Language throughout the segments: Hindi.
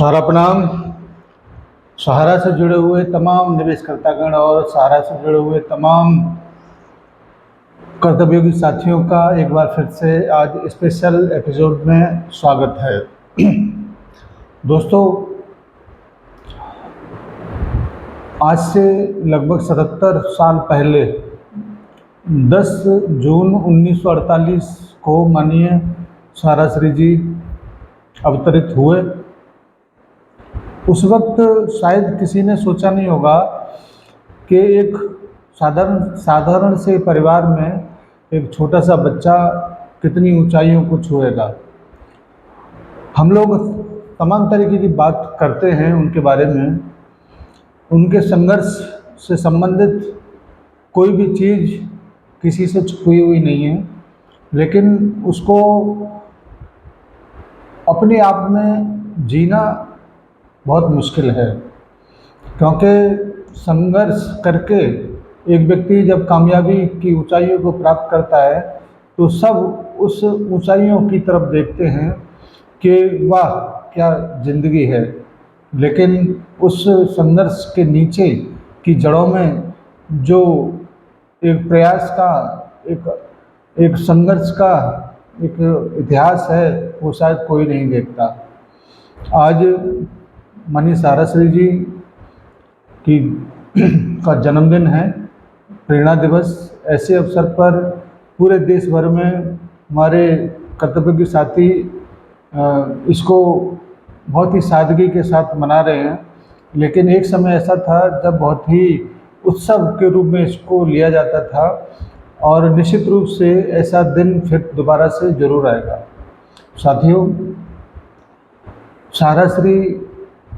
सहारा प्रणाम। सहारा से जुड़े हुए तमाम निवेशकर्तागण और सहारा से जुड़े हुए तमाम कर्तव्योगी साथियों का एक बार फिर से आज स्पेशल एपिसोड में स्वागत है। दोस्तों, आज से लगभग 77 साल पहले 10 जून 1948 को माननीय सहारा श्री जी अवतरित हुए। उस वक्त शायद किसी ने सोचा नहीं होगा कि एक साधारण से परिवार में एक छोटा सा बच्चा कितनी ऊंचाइयों को छुएगा। हम लोग तमाम तरीके की बात करते हैं उनके बारे में, उनके संघर्ष से संबंधित कोई भी चीज़ किसी से छुपी हुई नहीं है, लेकिन उसको अपने आप में जीना बहुत मुश्किल है, क्योंकि संघर्ष करके एक व्यक्ति जब कामयाबी की ऊंचाइयों को प्राप्त करता है तो सब उस ऊंचाइयों की तरफ देखते हैं कि वाह क्या ज़िंदगी है, लेकिन उस संघर्ष के नीचे की जड़ों में जो एक प्रयास का एक संघर्ष का एक इतिहास है वो शायद कोई नहीं देखता। आज माननीय सहारा श्री जी की का जन्मदिन है, प्रेरणा दिवस। ऐसे अवसर पर पूरे देश भर में हमारे कर्तव्योगी साथी इसको बहुत ही सादगी के साथ मना रहे हैं, लेकिन एक समय ऐसा था जब बहुत ही उत्सव के रूप में इसको लिया जाता था और निश्चित रूप से ऐसा दिन फिर दोबारा से ज़रूर आएगा। साथियों, सहारा श्री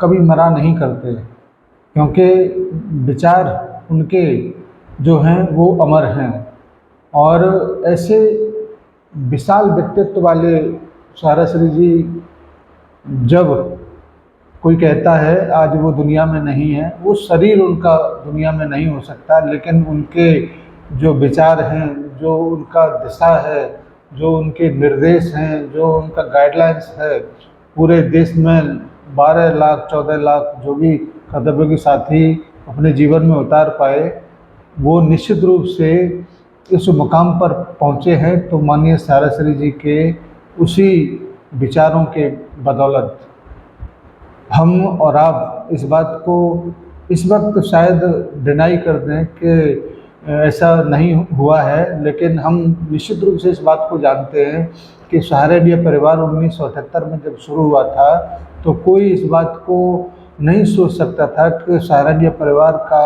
कभी मरा नहीं करते, क्योंकि विचार उनके जो हैं वो अमर हैं और ऐसे विशाल व्यक्तित्व वाले सहारा श्री जी, जब कोई कहता है आज वो दुनिया में नहीं है, वो शरीर उनका दुनिया में नहीं हो सकता, लेकिन उनके जो विचार हैं, जो उनका दिशा है, जो उनके निर्देश हैं, जो उनका गाइडलाइंस है, पूरे देश में 12 लाख 14 लाख जो भी कर्तव्योगी साथी अपने जीवन में उतार पाए, वो निश्चित रूप से इस मुकाम पर पहुँचे हैं तो माननीय सहारा श्री जी के उसी विचारों के बदौलत। हम और आप इस बात को इस वक्त शायद डिनाई कर दें कि ऐसा नहीं हुआ है, लेकिन हम निश्चित रूप से इस बात को जानते हैं कि सहारा इंडिया परिवार 1978 में जब शुरू हुआ था तो कोई इस बात को नहीं सोच सकता था कि सहारा इंडिया परिवार का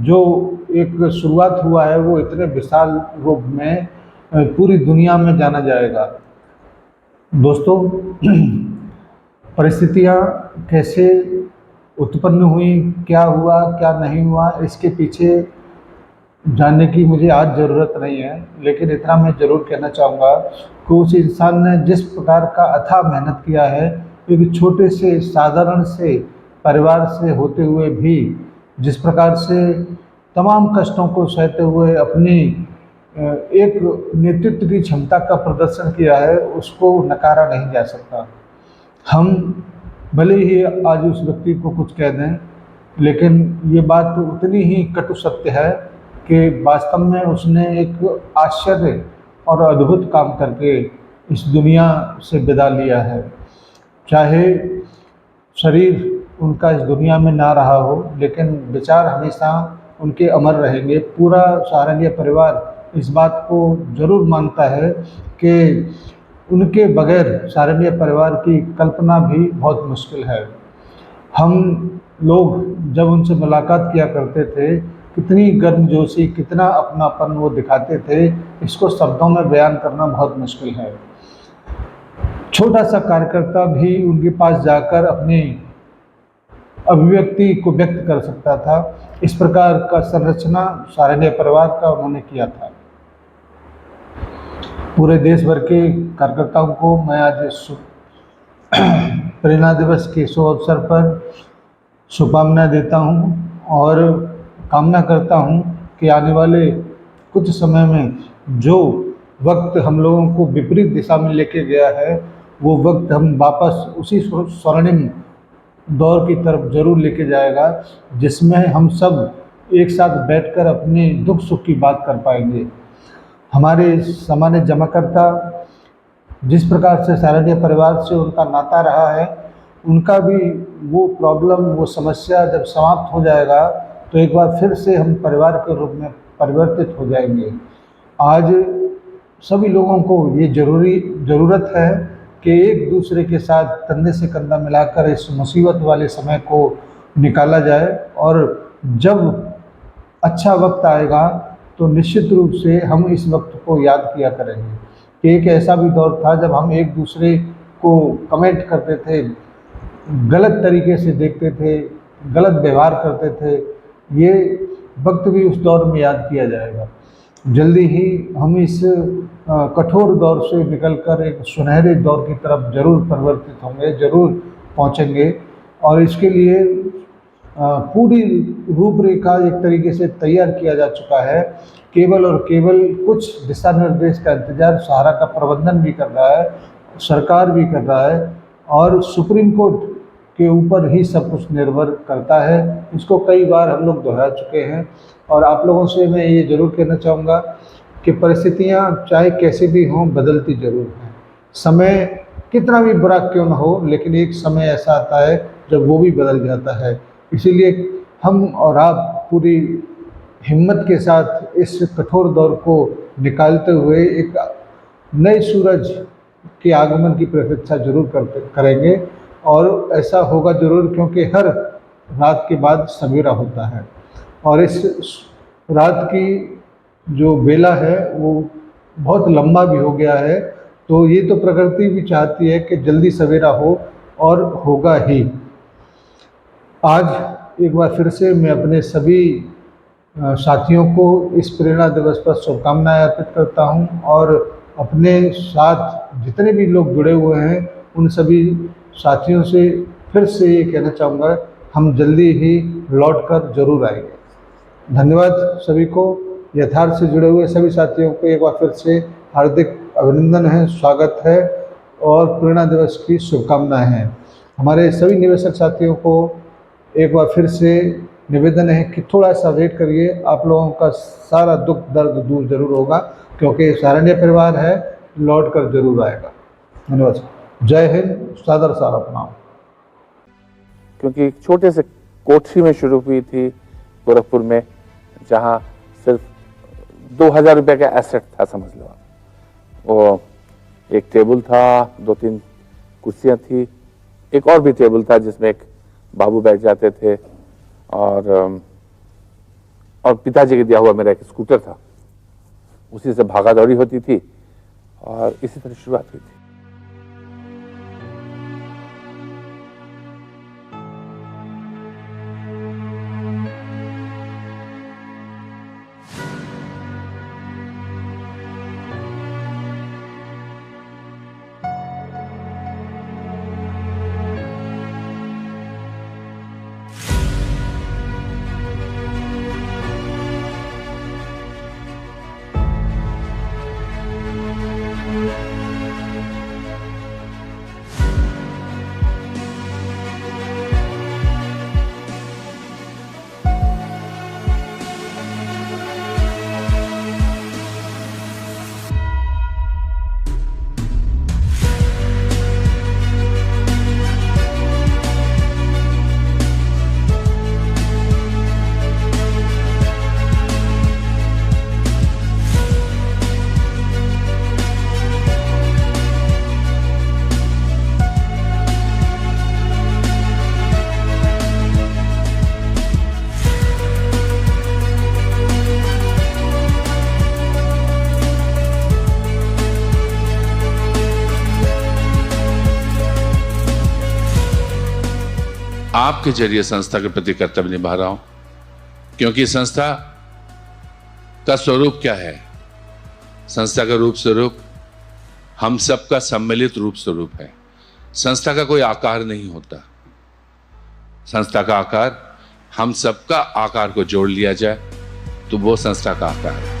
जो एक शुरुआत हुआ है वो इतने विशाल रूप में पूरी दुनिया में जाना जाएगा। दोस्तों, परिस्थितियाँ कैसे उत्पन्न हुई, क्या हुआ क्या नहीं हुआ, इसके पीछे जानने की मुझे आज ज़रूरत नहीं है, लेकिन इतना मैं ज़रूर कहना चाहूँगा कि उस इंसान ने जिस प्रकार का अथाह मेहनत किया है, एक छोटे से साधारण से परिवार से होते हुए भी जिस प्रकार से तमाम कष्टों को सहते हुए अपनी एक नेतृत्व की क्षमता का प्रदर्शन किया है, उसको नकारा नहीं जा सकता। हम भले ही आज उस व्यक्ति को कुछ कह दें, लेकिन ये बात उतनी ही कटु सत्य है कि वास्तव में उसने एक आश्चर्य और अद्भुत काम करके इस दुनिया से विदा लिया है। चाहे शरीर उनका इस दुनिया में ना रहा हो, लेकिन विचार हमेशा उनके अमर रहेंगे। पूरा सहारा इंडिया परिवार इस बात को ज़रूर मानता है कि उनके बगैर सहारा इंडिया परिवार की कल्पना भी बहुत मुश्किल है। हम लोग जब उनसे मुलाकात किया करते थे, कितनी गर्मजोशी, कितना अपनापन वो दिखाते थे, इसको शब्दों में बयान करना बहुत मुश्किल है। छोटा सा कार्यकर्ता भी उनके पास जाकर अपनी अभिव्यक्ति को व्यक्त कर सकता था, इस प्रकार का संरचना सहारा इंडिया परिवार का उन्होंने किया था। पूरे देश भर के कार्यकर्ताओं को मैं आज प्रेरणा दिवस के शुभ अवसर पर शुभकामनाएं देता हूं और कामना करता हूं कि आने वाले कुछ समय में जो वक्त हम लोगों को विपरीत दिशा में लेके गया है, वो वक्त हम वापस उसी स्वर्णिम दौर की तरफ जरूर लेके जाएगा, जिसमें हम सब एक साथ बैठकर अपने दुख सुख की बात कर पाएंगे। हमारे सामान्य जमाकर्ता जिस प्रकार से सराहनीय परिवार से उनका नाता रहा है, उनका भी वो प्रॉब्लम, वो समस्या जब समाप्त हो जाएगा तो एक बार फिर से हम परिवार के रूप में परिवर्तित हो जाएंगे। आज सभी लोगों को ये ज़रूरत है कि एक दूसरे के साथ कंधे से कंधा मिलाकर इस मुसीबत वाले समय को निकाला जाए, और जब अच्छा वक्त आएगा तो निश्चित रूप से हम इस वक्त को याद किया करेंगे कि एक ऐसा भी दौर था जब हम एक दूसरे को कमेंट करते थे, गलत तरीके से देखते थे, गलत व्यवहार करते थे। ये वक्त भी उस दौर में याद किया जाएगा। जल्दी ही हम इस कठोर दौर से निकलकर एक सुनहरे दौर की तरफ जरूर परिवर्तित होंगे, जरूर पहुंचेंगे, और इसके लिए पूरी रूपरेखा एक तरीके से तैयार किया जा चुका है। केवल और केवल कुछ दिशा निर्देश का इंतजार सहारा का प्रबंधन भी कर रहा है, सरकार भी कर रहा है, और सुप्रीम कोर्ट के ऊपर ही सब कुछ निर्भर करता है। इसको कई बार हम लोग दोहरा चुके हैं, और आप लोगों से मैं ये ज़रूर कहना चाहूँगा कि परिस्थितियाँ चाहे कैसी भी हों, बदलती ज़रूर हैं। समय कितना भी बुरा क्यों न हो, लेकिन एक समय ऐसा आता है जब वो भी बदल जाता है। इसीलिए हम और आप पूरी हिम्मत के साथ इस कठोर दौर को निकालते हुए एक नए सूरज के आगमन की प्रतीक्षा जरूर करेंगे, और ऐसा होगा जरूर, क्योंकि हर रात के बाद सवेरा होता है, और इस रात की जो बेला है वो बहुत लंबा भी हो गया है। तो ये तो प्रकृति भी चाहती है कि जल्दी सवेरा हो, और होगा ही। आज एक बार फिर से मैं अपने सभी साथियों को इस प्रेरणा दिवस पर शुभकामनाएं अर्पित करता हूं, और अपने साथ जितने भी लोग जुड़े हुए हैं उन सभी साथियों से फिर से ये कहना चाहूँगा, हम जल्दी ही लौटकर जरूर आएंगे। धन्यवाद सभी को। यथार्थ से जुड़े हुए सभी साथियों को एक बार फिर से हार्दिक अभिनंदन है, स्वागत है, और प्रेरणा दिवस की शुभकामनाएं हैं। हमारे सभी निवेशक साथियों को एक बार फिर से निवेदन है कि थोड़ा सा वेट करिए, आप लोगों का सारा दुख दर्द दूर जरूर होगा, क्योंकि सराहनीय परिवार है, लौट कर जरूर आएगा। धन्यवाद। जय हिंद, सादर सारा प्रणाम। क्योंकि एक छोटे से कोठरी में शुरू हुई थी गोरखपुर में, जहां सिर्फ 2000 रुपये का एसेट था, समझ लो। वो एक टेबल था, 2-3 कुर्सियां थी, एक और भी टेबल था जिसमें एक बाबू बैठ जाते थे, और पिताजी के दिया हुआ मेरा एक स्कूटर था, उसी से भागा दौड़ी होती थी, और इसी तरह शुरुआत हुई थी। आपके जरिए संस्था के प्रति कर्तव्य निभा रहा हूं, क्योंकि संस्था का स्वरूप क्या है? संस्था का रूप स्वरूप हम सबका सम्मिलित रूप स्वरूप है। संस्था का कोई आकार नहीं होता। संस्था का आकार हम सबका आकार को जोड़ लिया जाए तो वो संस्था का आकार है।